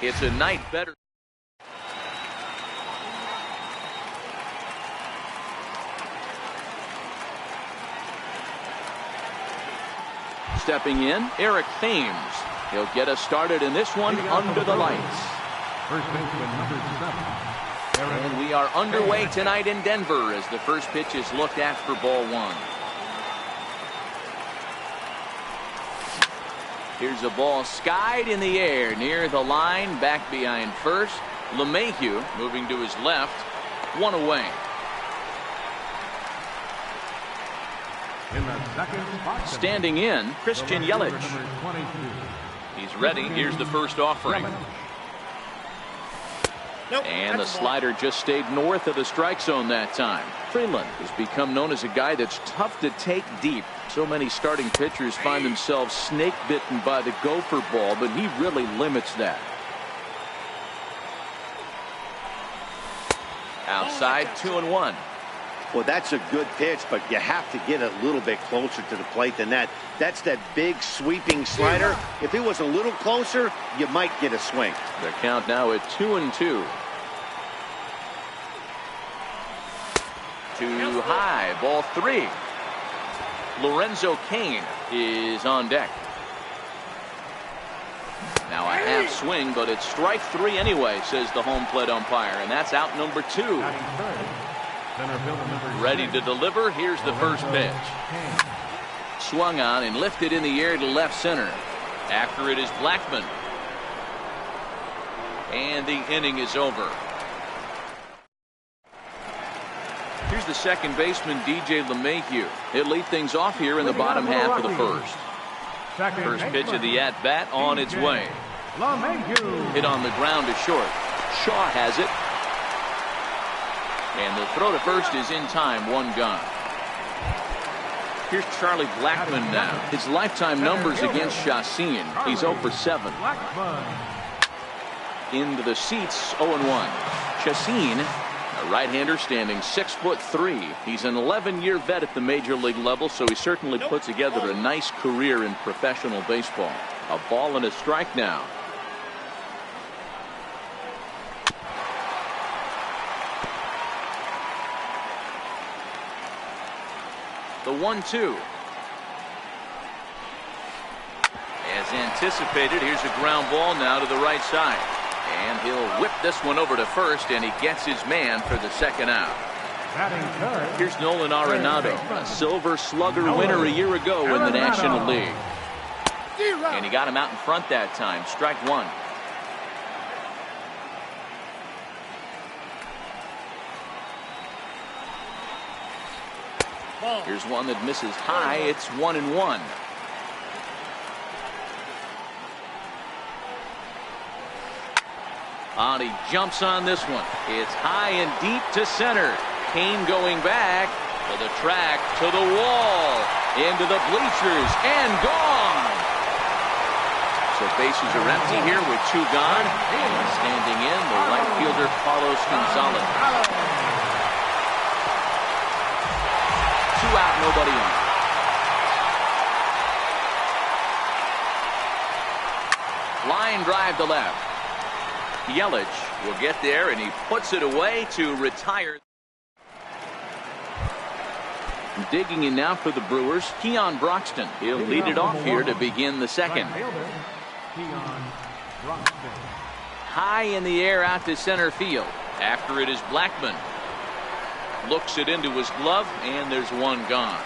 It's a night better. Stepping in, Eric Thames. He'll get us started in this one under the lights. First baseman, number 7. And we are underway tonight in Denver as the first pitch is looked at for ball one. Here's a ball skied in the air near the line, back behind first. LeMahieu moving to his left, one away. In the second spot, standing in, Christian Yelich. He's ready. Here's the first offering. Nope, and the slider just stayed north of the strike zone that time. Freeland has become known as a guy that's tough to take deep. So many starting pitchers find themselves snake bitten by the gopher ball, but he really limits that. Outside, 2-1. Well, that's a good pitch, but you have to get a little bit closer to the plate than that. That's that big sweeping slider. If it was a little closer, you might get a swing. The count now at 2-2. Too high, ball 3. Lorenzo Cain is on deck. Now a half swing, but it's strike 3 anyway, says the home plate umpire, and that's out number 2. Ready to deliver. Here's the first pitch. Swung on and lifted in the air to left center. After it is Blackmon. And the inning is over. Here's the second baseman, DJ LeMahieu. He'll lead things off here in the bottom half of the first. First pitch of the at-bat on its way. Hit on the ground to short. Shaw has it. And the throw to first is in time, 1 gone. Here's Charlie Blackmon now. His lifetime numbers against Chacín. He's 0 for 7. Into the seats, 0-1. Chacín, a right-hander standing 6'3". He's an 11-year vet at the major league level, so he certainly put together a nice career in professional baseball. A ball and a strike now. The 1-2. As anticipated, here's a ground ball now to the right side. And he'll whip this one over to first, and he gets his man for the second out. Here's Nolan Arenado, a Silver Slugger winner a year ago in the National League. And he got him out in front that time. Strike 1. Here's one that misses high. It's 1-1. He jumps on this one. It's high and deep to center. Cain going back to the track, to the wall, into the bleachers, and gone. So bases are empty here with 2 gone. And standing in, the right fielder Carlos Gonzalez. 2 out, nobody on. Line drive to left. Yelich will get there, and he puts it away to retire. Digging in now for the Brewers, Keon Broxton. He'll lead it off here to begin the second. High in the air out to center field. After it is Blackmon. Looks it into his glove, and there's 1 gone.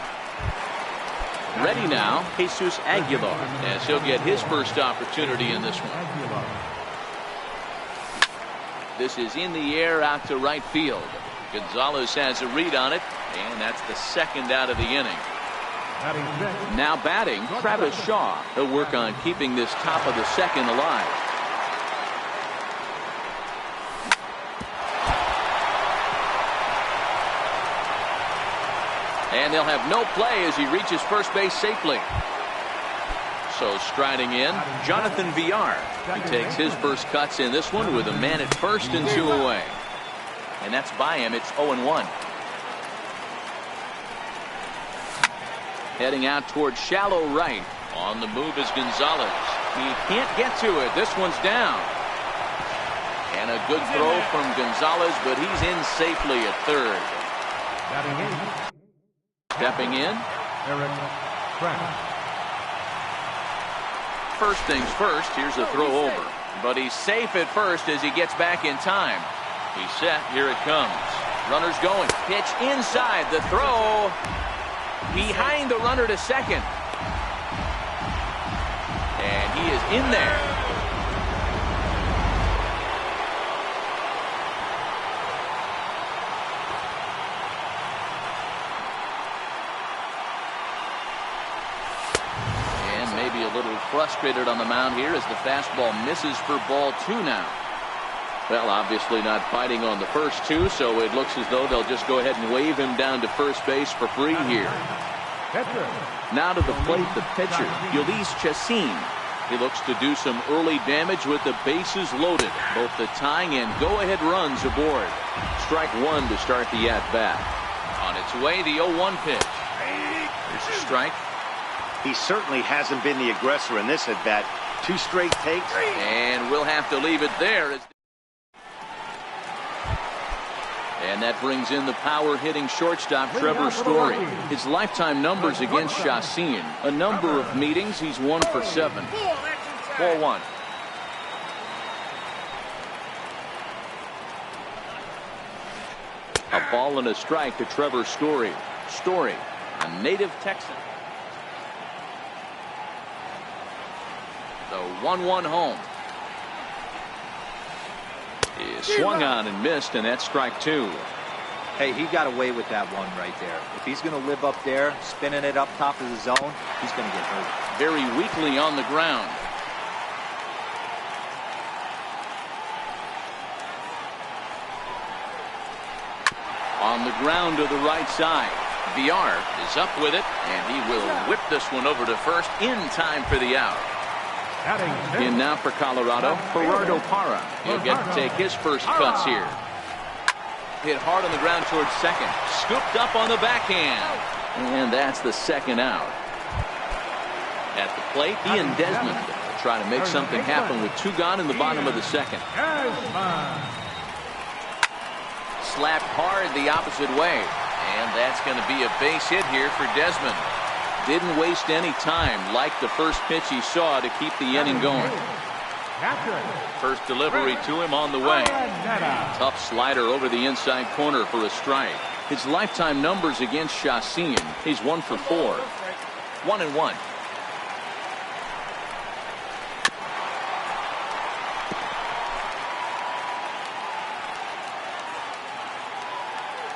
Ready now, Jesus Aguilar, as he'll get his first opportunity in this one. This is in the air out to right field. Gonzalez has a read on it, and that's the second out of the inning. Now batting, Travis Shaw. He'll work on keeping this top of the second alive. And they'll have no play as he reaches first base safely. So striding in, Jonathan Villar. He takes his first cuts in this one with a man at first and 2 away. And that's by him. It's 0-1. Heading out towards shallow right. On the move is Gonzalez. He can't get to it. This one's down. And a good throw from Gonzalez, but he's in safely at third. Stepping in. First things first, here's a throw over. But he's safe at first as he gets back in time. He's set, here it comes. Runner's going, pitch inside, the throw behind the runner to second. And he is in there. A little frustrated on the mound here as the fastball misses for ball 2 now. Well, obviously not fighting on the first 2, so it looks as though they'll just go ahead and wave him down to first base for free here. Now to the plate, the pitcher, Ulysses Chacin. He looks to do some early damage with the bases loaded. Both the tying and go-ahead runs aboard. Strike 1 to start the at-bat. On its way, the 0-1 pitch. Here's a strike. He certainly hasn't been the aggressor in this at-bat. 2 straight takes. And we'll have to leave it there. And that brings in the power-hitting shortstop, Trevor Story. His lifetime numbers against Chacin. A number of meetings, he's 1 for 7. Ball 1. A ball and a strike to Trevor Story. Story, a native Texan. The 1-1 home. He swung on and missed, and that's strike 2. Hey, he got away with that one right there. If he's going to live up there, spinning it up top of the zone, he's going to get hurt. Very weakly on the ground. On the ground to the right side. Villar is up with it, and he will whip this one over to first in time for the out. In now for Colorado, Gerardo Parra. He'll get to take his first cuts here. Hit hard on the ground towards second. Scooped up on the backhand. And that's the second out. At the plate, Ian Desmond trying to make something happen with 2 gone in the bottom of the second. Slapped hard the opposite way. And that's going to be a base hit here for Desmond. Didn't waste any time, like the first pitch he saw, to keep the inning going. First delivery to him on the way. Tough slider over the inside corner for a strike. His lifetime numbers against Chacin, he's 1 for 4. 1-1.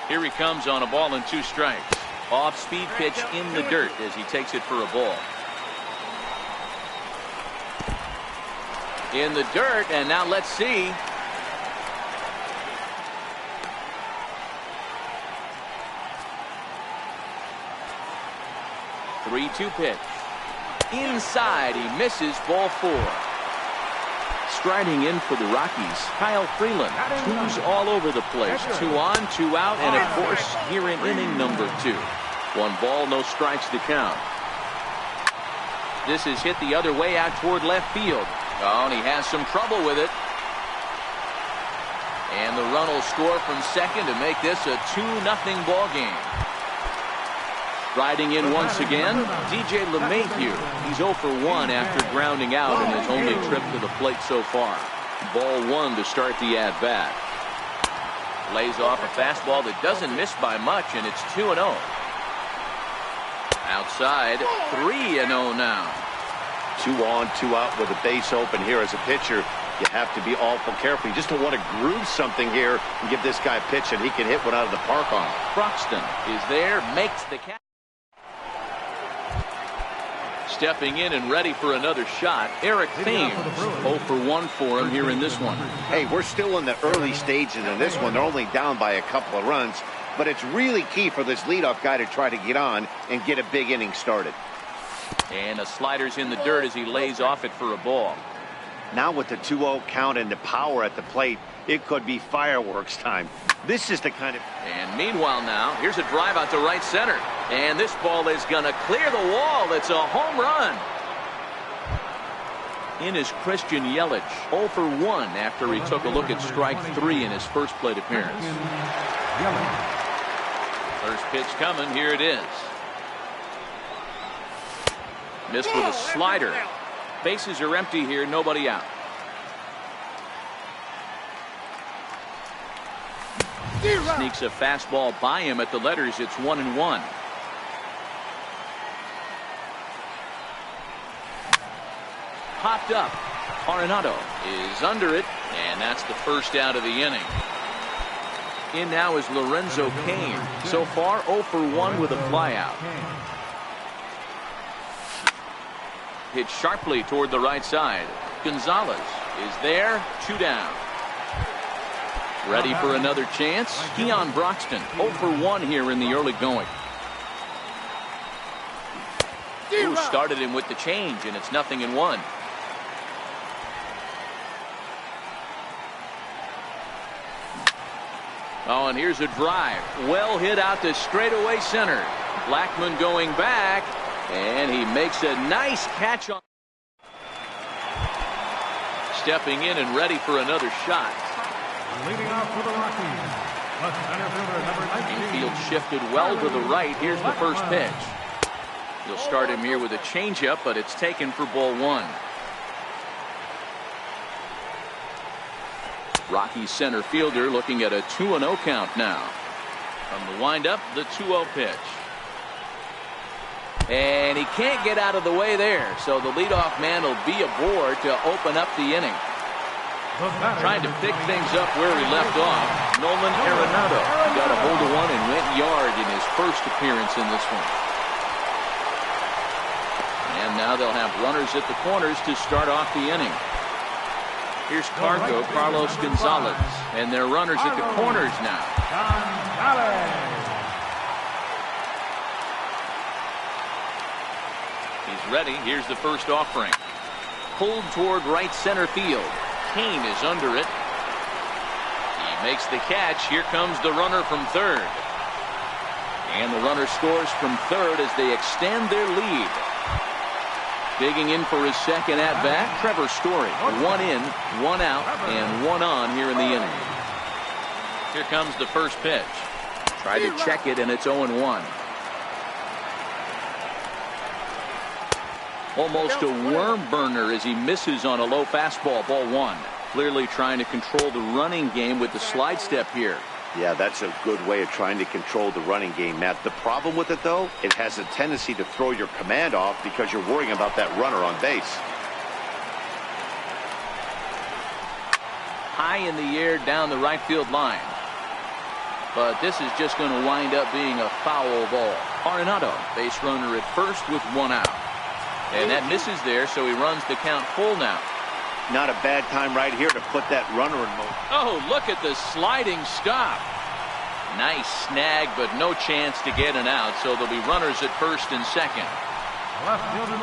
Here he comes on a ball and 2 strikes. Off-speed pitch in the dirt as he takes it for a ball. In the dirt, and now let's see. The 3-2 pitch. Inside, he misses, ball 4. Striding in for the Rockies, Kyle Freeland. 2s all over the place. 2 on, 2 out, and of course, here in inning number 2. 1 ball, no strikes to count. This is hit the other way out toward left field. Oh, and he has some trouble with it. And the run will score from second to make this a 2-0 ball game. Riding in once again, DJ LeMahieu. He's 0 for 1 after grounding out in his only trip to the plate so far. Ball 1 to start the at-bat. Lays off a fastball that doesn't miss by much, and it's 2-0. Outside, 3-0 now. 2 on, 2 out with a base open here as a pitcher. You have to be awful careful. You just don't want to groove something here and give this guy a pitch and he can hit one out of the park on it. Croxton is there, makes the catch. Stepping in and ready for another shot, Eric Thames. 0 for 1 for him here in this one. Hey, we're still in the early stages in this one. They're only down by a couple of runs, but it's really key for this leadoff guy to try to get on and get a big inning started. And a slider's in the dirt as he lays off it for a ball. Now with the 2-0 count and the power at the plate, it could be fireworks time. This is the kind of... And meanwhile now, here's a drive out to right center. And this ball is going to clear the wall. It's a home run. In is Christian Yelich, 0 for 1 after he took a look at strike 3 in his first plate appearance. First pitch coming. Here it is. Missed with a slider. Bases are empty here. Nobody out. Sneaks a fastball by him at the letters. It's 1-1. Popped up. Arenado is under it, and that's the first out of the inning. In now is Lorenzo Cain. So far 0 for 1 with a flyout. Hit sharply toward the right side. Gonzalez is there. 2 down. Ready for another chance. Keon Broxton 0 for 1 here in the early going. Who started him with the change, and it's 0-1. Oh, and here's a drive. Well hit out to straightaway center. Blackmon going back, and he makes a nice catch on. Stepping in and ready for another shot. Leading off for the Rockies, the center fielder, number 19. Infield shifted well to the right. Here's the first pitch. He'll start him here with a changeup, but it's taken for ball 1. Rockies center fielder looking at a 2-0 count now. From the windup, the 2-0 pitch. And he can't get out of the way there, so the leadoff man will be aboard to open up the inning. Trying to pick things up where he left off. Nolan Arenado got a hold of one and went yard in his first appearance in this one. And now they'll have runners at the corners to start off the inning. Here's Carlos Gonzalez, and they're runners at the corners now. He's ready. Here's the first offering. Pulled toward right center field. Cain is under it. He makes the catch. Here comes the runner from third. And the runner scores from third as they extend their lead. Digging in for his second at-bat, Trevor Story. 1 in, 1 out, and 1 on here in the inning. Here comes the first pitch. Tried to check it, and it's 0-1. Almost a worm burner as he misses on a low fastball, ball 1. Clearly trying to control the running game with the slide step here. Yeah, that's a good way of trying to control the running game, Matt. The problem with it, though, it has a tendency to throw your command off because you're worrying about that runner on base. High in the air down the right field line. But this is just going to wind up being a foul ball. Arenado, base runner at first with 1 out. And that misses there, so he runs the count full now. Not a bad time right here to put that runner in motion. Oh, look at the sliding stop. Nice snag, but no chance to get an out, so there'll be runners at first and second.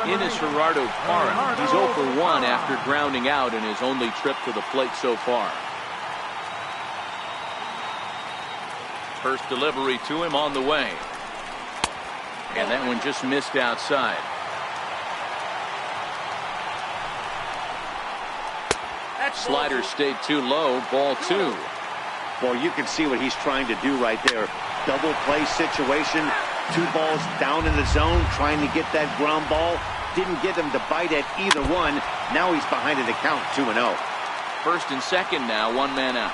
In is Gerardo Parra. He's 0 for 1 after grounding out in his only trip to the plate so far. First delivery to him on the way. And that one just missed outside. Slider stayed too low, ball 2. Well, you can see what he's trying to do right there. Double play situation, 2 balls down in the zone, trying to get that ground ball. Didn't get him to bite at either one. Now he's behind in the count, 2-0. First and second now, 1 man out.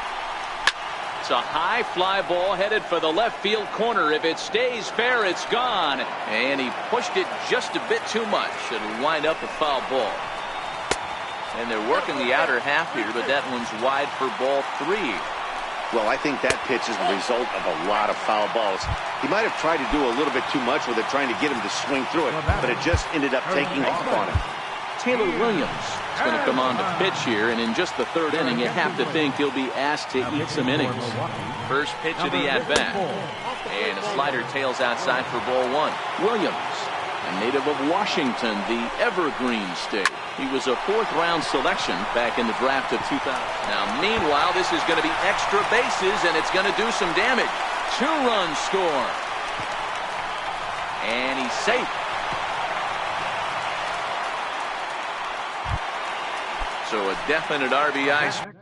It's a high fly ball headed for the left field corner. If it stays fair, it's gone. And he pushed it just a bit too much. It'll wind up a foul ball. And they're working the outer half here, but that one's wide for ball 3. Well, I think that pitch is the result of a lot of foul balls. He might have tried to do a little bit too much with it, trying to get him to swing through it, but it just ended up taking off on him. Taylor Williams is going to come on to pitch here, and in just the 3rd inning, you have to think he'll be asked to eat some innings. First pitch of the at-bat, and a slider tails outside for ball 1. Williams, a native of Washington, the Evergreen State. He was a 4th-round selection back in the draft of 2000. Now, meanwhile, this is going to be extra bases, and it's going to do some damage. 2-run score. And he's safe. So a definite RBI.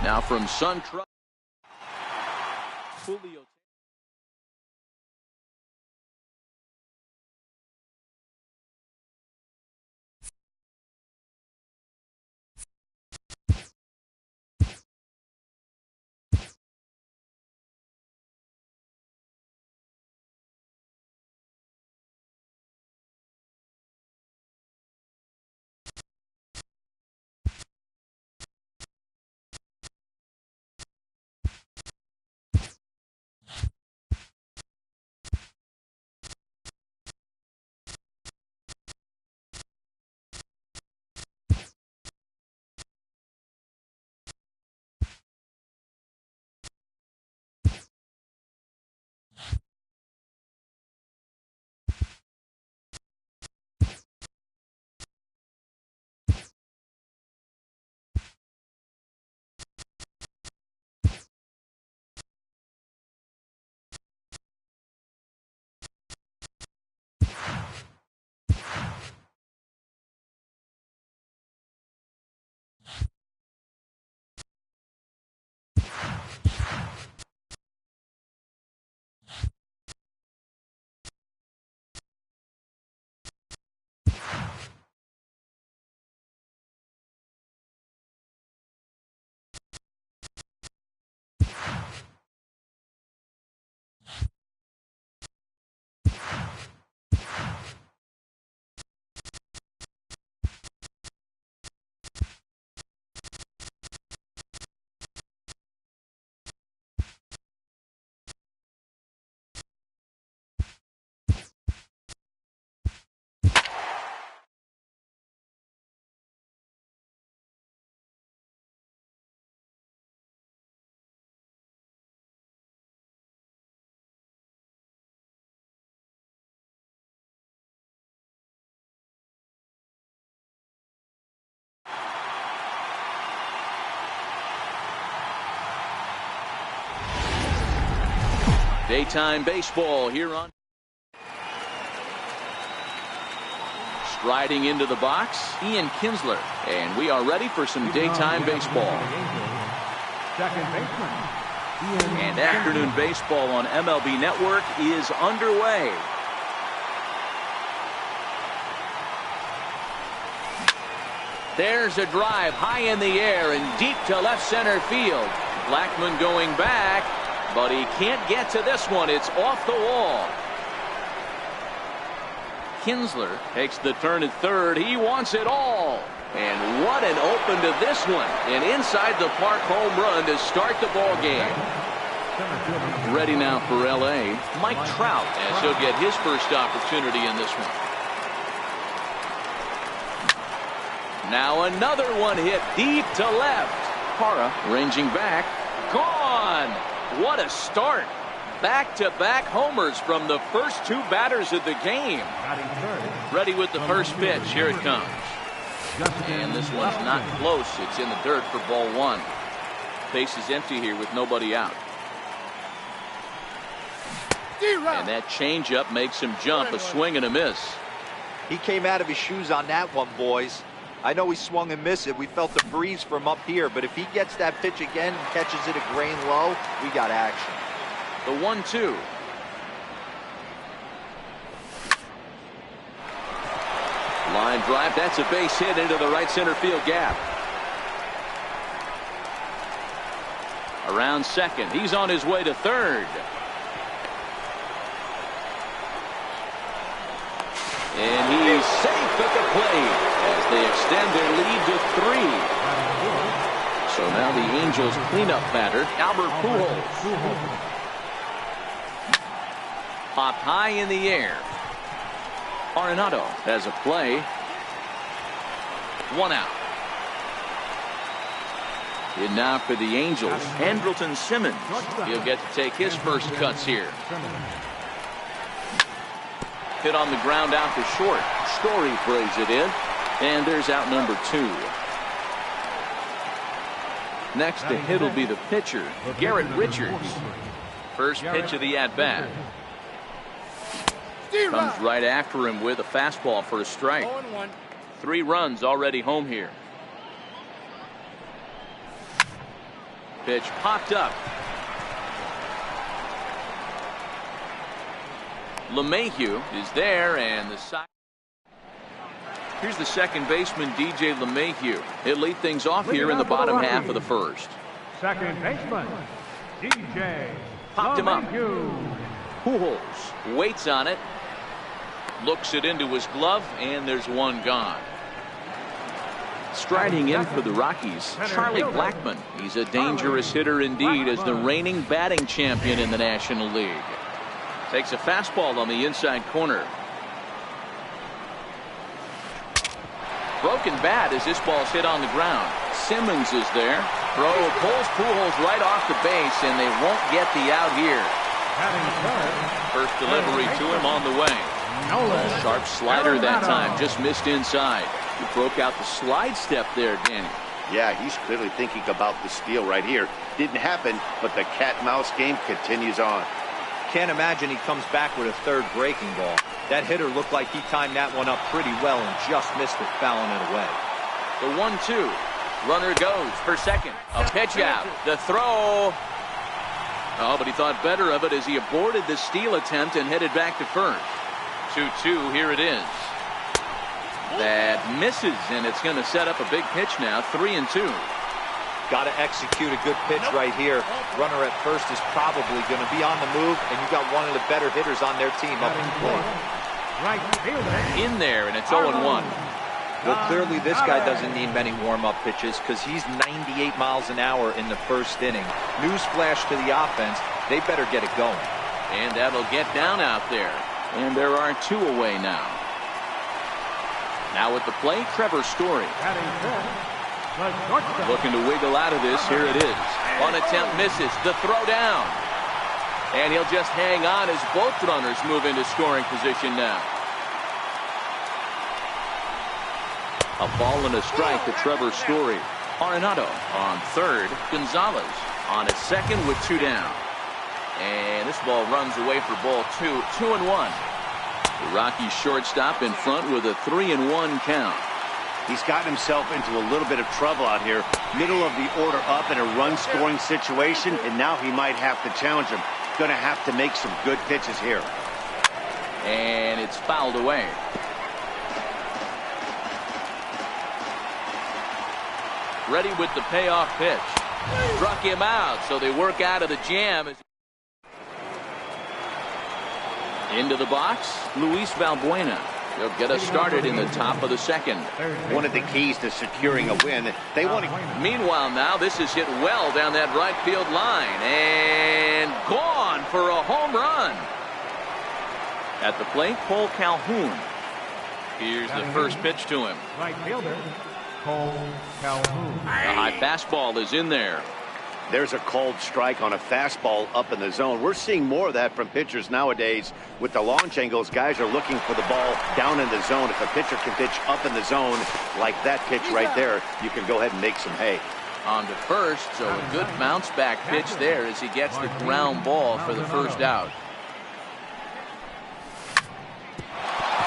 Now from Sun Truck. Julio. Daytime baseball here on Riding into the box, Ian Kinsler. And we are ready for some daytime baseball. Second baseman. And afternoon baseball on MLB Network is underway. There's a drive high in the air and deep to left center field. Blackmon going back, but he can't get to this one. It's off the wall. Kinsler takes the turn at third. He wants it all. And what an open to this one. An inside the park home run to start the ball game. Ready now for L.A., Mike Trout, as he'll get his first opportunity in this one. Now another one hit deep to left. Parra ranging back. Gone. What a start. Back-to-back homers from the first two batters of the game. Ready with the first pitch. Here it comes. And this one's not close. It's in the dirt for ball one. Base is empty here with nobody out. And that changeup makes him jump. A swing and a miss. He came out of his shoes on that one, boys. I know he swung and missed it. We felt the breeze from up here, but if he gets that pitch again and catches it a grain low, we got action. The 1-2. Line drive. That's a base hit into the right center field gap. Around second. He's on his way to third. And he's safe at the plate as they extend their lead to 3. So now the Angels cleanup batter, Albert Pujols. Popped high in the air. Arenado has a play. 1 out. And now for the Angels, Andrelton Simmons. He'll get to take his first cuts here. Hit on the ground out to short. Story brings it in. And there's out number 2. Next to hit will be the pitcher, Garrett Richards. First pitch of the at-bat. Comes right after him with a fastball for a strike. 3 runs already home here. Pitch popped up. LeMahieu is there, and the side. Here's the second baseman, DJ LeMahieu. He'll lead things off here in the bottom half of the first. Second baseman, DJ. Popped him up. Pujols waits on it. Looks it into his glove, and there's one gone. Striding in for the Rockies, Charlie Blackmon. He's a dangerous hitter indeed as the reigning batting champion in the National League. Takes a fastball on the inside corner. Broken bat as this ball's hit on the ground. Simmons is there. Throw pulls Pujols right off the base, and they won't get the out here. First delivery to him on the way. Sharp slider that time, just missed inside. He broke out the slide step there, Danny. Yeah, he's clearly thinking about the steal right here. Didn't happen, but the cat-mouse game continues on. Can't imagine he comes back with a third breaking ball. That hitter looked like he timed that one up pretty well and just missed it, fouling it away. The 1-2. Runner goes for second. A pitch out. The throw. Oh, but he thought better of it as he aborted the steal attempt and headed back to first. 2-2. Here it is. That misses, and it's going to set up a big pitch now. 3-2. Got to execute a good pitch right here. Runner at first is probably going to be on the move, and you got one of the better hitters on their team up in the plate. In there, and it's 0-1. Well, clearly this guy doesn't need many warm-up pitches because he's 98 miles an hour in the first inning. Newsflash to the offense, they better get it going. And that'll get down out there. And there are 2 away now. Now at the plate, Trevor Story. Looking to wiggle out of this. Here it is. One attempt misses. The throw down. And he'll just hang on as both runners move into scoring position now. A ball and a strike to Trevor Story. Arenado on third. Gonzalez on at second with 2 down. And this ball runs away for ball 2. 2-1. The Rockies shortstop in front with a 3-1 count. He's gotten himself into a little bit of trouble out here. Middle of the order up in a run-scoring situation, and now he might have to challenge him. Going to have to make some good pitches here. And it's fouled away. Ready with the payoff pitch. Struck him out, so they work out of the jam. Into the box, Luis Valbuena. He'll get us started in the top of the second. One of the keys to securing a win. They want to. Meanwhile, now this is hit well down that right field line. And gone for a home run. At the plate, Cole Calhoun. Here's the first pitch to him. Right fielder, Cole Calhoun. The high fastball is in there. There's a called strike on a fastball up in the zone. We're seeing more of that from pitchers nowadays. With the launch angles, guys are looking for the ball down in the zone. If a pitcher can pitch up in the zone like that pitch right there, you can go ahead and make some hay. On to first, so a good bounce back pitch there as he gets the ground ball for the first out.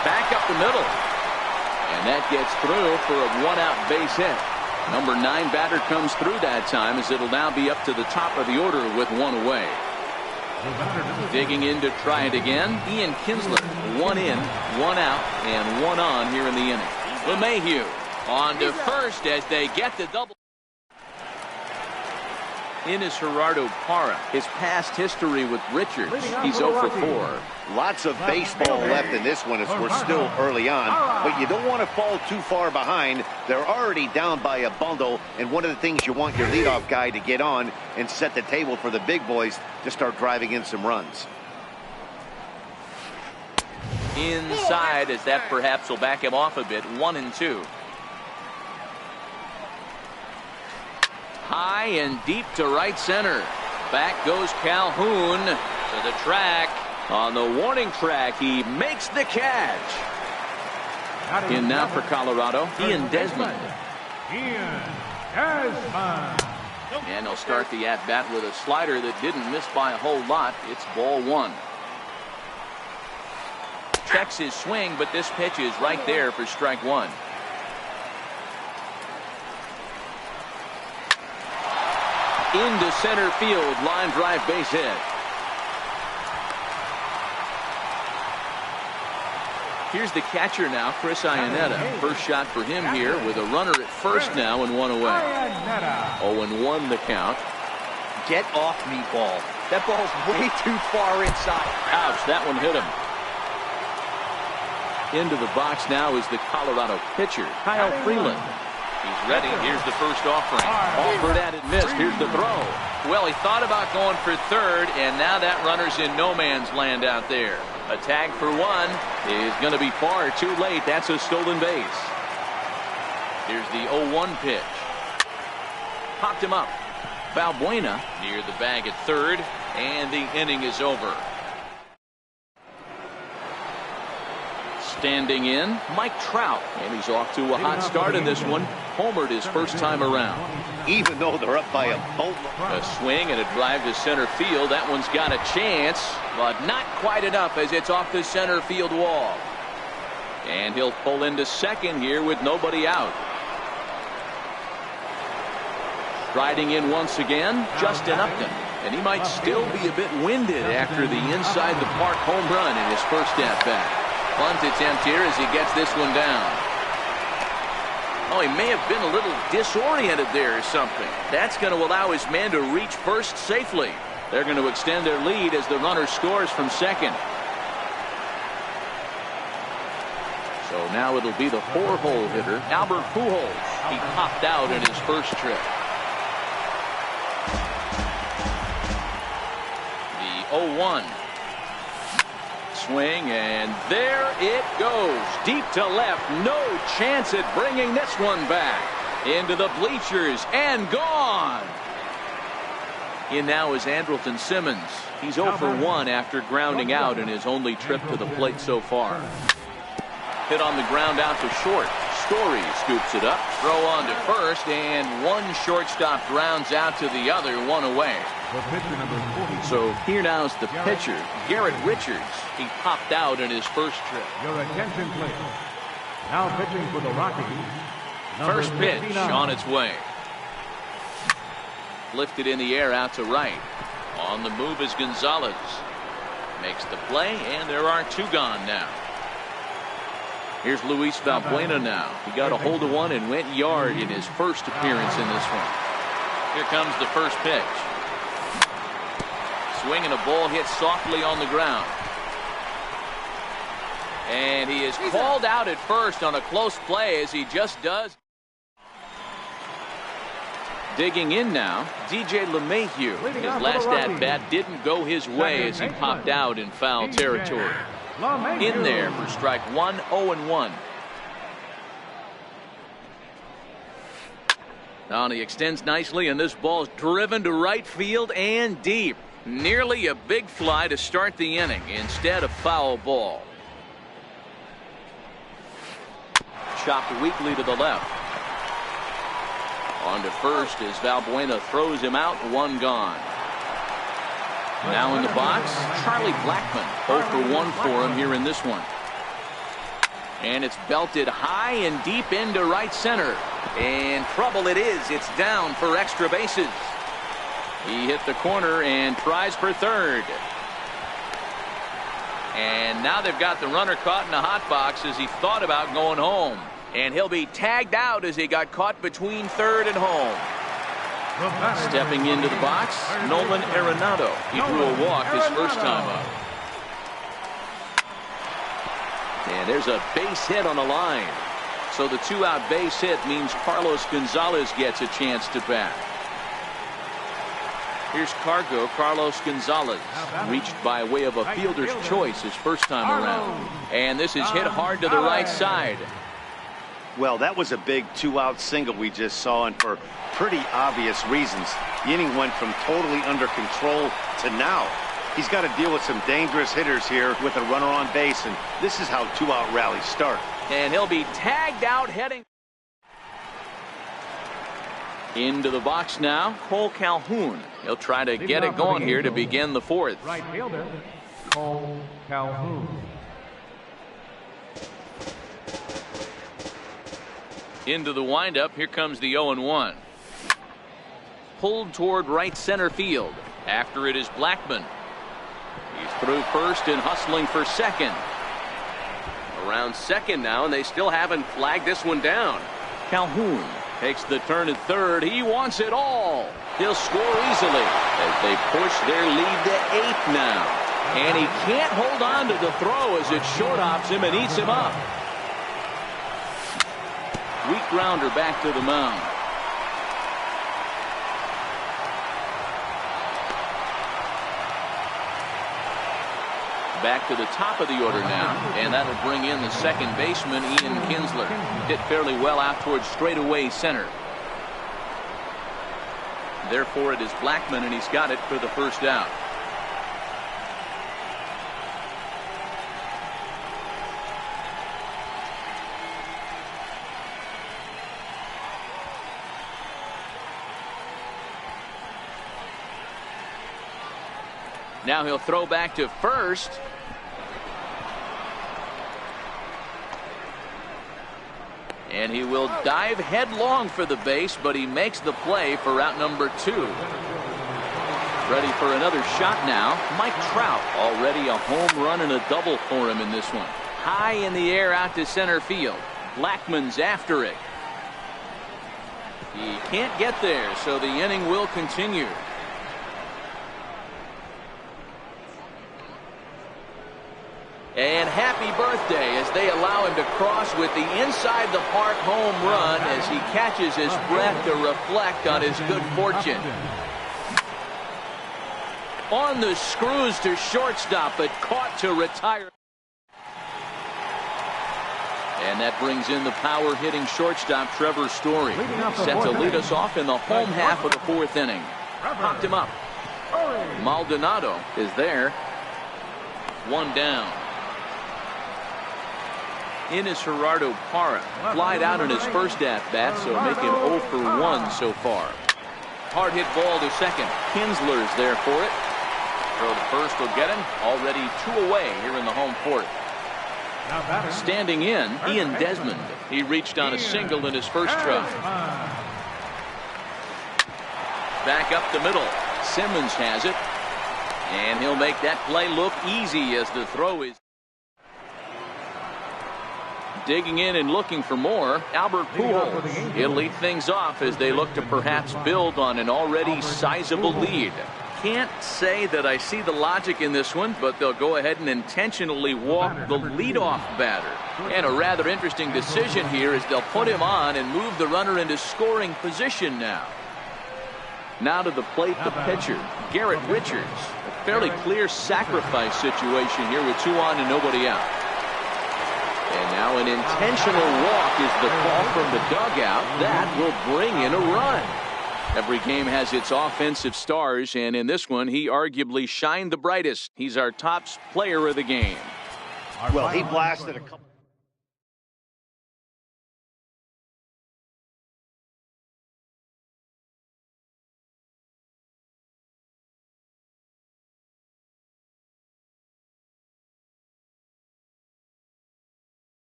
Back up the middle. And that gets through for a one-out base hit. Number 9 batter comes through that time as it'll now be up to the top of the order with one away. Digging in to try it again, Ian Kinsler. 1 in, 1 out, and 1 on here in the inning. LeMahieu on to first as they get the double. In is Gerardo Parra. His past history with Richards, he's 0 for 4. Lots of baseball left in this one as we're still early on, but you don't want to fall too far behind. They're already down by a bundle, and one of the things you want your leadoff guy to get on and set the table for the big boys to start driving in some runs. Inside, as that perhaps will back him off a bit. 1-2. High and deep to right center. Back goes Calhoun to the track. On the warning track, he makes the catch. In now for Colorado, Ian Desmond. And he'll start the at-bat with a slider that didn't miss by a whole lot. It's ball 1. Checks his swing, but this pitch is right there for strike 1. Into center field, line drive base hit. Here's the catcher now, Chris Iannetta. First shot for him here with a runner at first now and 1 away. 0-1 the count. Get off me, ball. That ball's way too far inside. Ouch, that one hit him. Into the box now is the Colorado pitcher, Kyle Freeland. He's ready. Here's the first offering. Offered at it, missed. Here's the throw. Well, he thought about going for third, and now that runner's in no man's land out there. A tag for 1 is going to be far too late. That's a stolen base. Here's the 0-1 pitch. Popped him up. Valbuena near the bag at third, and the inning is over. Standing in, Mike Trout, and he's off to a hot start in this one. Homered his first time around. Even though they're up by a boat. A swing and a drive to center field. That one's got a chance, but not quite enough as it's off the center field wall. And he'll pull into second here with nobody out. Striding in once again, Justin Upton. And he might still be a bit winded after the inside the park home run in his first at-bat. Bunt attempt here as he gets this one down. Oh, he may have been a little disoriented there or something. That's going to allow his man to reach first safely. They're going to extend their lead as the runner scores from second. So now it'll be the 4-hole hitter, Albert Pujols. He popped out in his first trip. The 0-1. Swing, and there it goes. Deep to left. No chance at bringing this one back. Into the bleachers and gone. In now is Andrelton Simmons. He's 0 for 1 after grounding out in his only trip to the plate so far. Hit on the ground out to short. Story scoops it up. Throw on to first, and one shortstop rounds out to the other, 1 away. The pitcher, number 40. So here now's the pitcher, Garrett Richards. He popped out in his first trip. Your attention, please. Now pitching for the Rockies. number First pitch 59. on its way. Lifted in the air out to right. On the move is Gonzalez. Makes the play, and there are two gone now. Here's Luis Valbuena now. He got a hold of one and went yard in his first appearance in this one. Here comes the first pitch. Swinging a ball hit softly on the ground. And he is called out at first on a close play, as he just does. Digging in now, DJ LeMahieu. His last at-bat didn't go his way as he popped out in foul territory. In there for strike one, 0-1. Now he extends nicely, and this ball's driven to right field and deep. Nearly a big fly to start the inning instead of foul ball. Chopped weakly to the left. On to first as Valbuena throws him out, one gone. Now in the box, Charlie Blackmon. 0 for 1 for him here in this one. And it's belted high and deep into right center. And trouble it is. It's down for extra bases. He hit the corner and tries for third. And now they've got the runner caught in the hot box as he thought about going home. And he'll be tagged out as he got caught between third and home. Stepping into the box, Nolan Arenado. He drew a walk his first time up. And there's a base hit on the line. So the two-out base hit means Carlos Gonzalez gets a chance to bat. Here's Carlos Gonzalez. Reached by way of a fielder's choice his first time around. And this is hit hard to the right side. Well, that was a big two-out single we just saw, and for pretty obvious reasons. The inning went from totally under control to now. He's got to deal with some dangerous hitters here with a runner on base, and this is how two-out rallies start. And he'll be tagged out heading into the box now. Cole Calhoun. He'll try to get it going here to begin the fourth. Right fielder, Cole Calhoun. Into the windup. Here comes the 0-1. Pulled toward right center field. After it is Blackmon. He's through first and hustling for second. Around second now, and they still haven't flagged this one down. Calhoun takes the turn at third. He wants it all. He'll score easily as they push their lead to 8 now. And he can't hold on to the throw as it short hops him and eats him up. Weak grounder back to the mound. Back to the top of the order now, and that'll bring in the second baseman, Ian Kinsler. Hit fairly well out towards straightaway center. Therefore, it is Blackmon, and he's got it for the first out. Now he'll throw back to first. And he will dive headlong for the base, but he makes the play for out number 2. Ready for another shot now. Mike Trout, already a home run and a double for him in this one. High in the air out to center field. Blackmon's after it. He can't get there, so the inning will continue. And happy birthday as they allow him to cross with the inside the park home run as he catches his breath to reflect on his good fortune. On the screws to shortstop, but caught to retire. And that brings in the power hitting shortstop Trevor Story. Set to lead us off in the home half of the 4th inning. Popped him up. Maldonado is there. One down. In is Gerardo Parra. Flied out in his first at-bat, so make him 0 for 1 so far. Hard hit ball to second. Kinsler's there for it. Throw to first will get him. Already 2 away here in the home fourth. Standing in, Ian Desmond. He reached on a single in his first try. Back up the middle. Simmons has it. And he'll make that play look easy as the throw is. Digging in and looking for more, Albert Pujols. He'll lead things off as they look to perhaps build on an already sizable lead. Can't say that I see the logic in this one, but they'll go ahead and intentionally walk the leadoff batter. And a rather interesting decision here is they'll put him on and move the runner into scoring position now. Now to the plate, the pitcher, Garrett Richards. A fairly clear sacrifice situation here with 2 on and nobody out. And now an intentional walk is the call from the dugout. That will bring in a run. Every game has its offensive stars, and in this one, he arguably shined the brightest. He's our top player of the game. Well, he blasted a couple.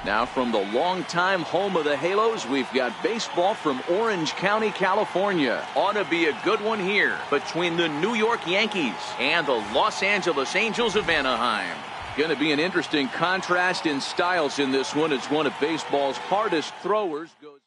Now from the longtime home of the Halos, we've got baseball from Orange County, California. Ought to be a good one here between the New York Yankees and the Los Angeles Angels of Anaheim. Going to be an interesting contrast in styles in this one as one of baseball's hardest throwers goes.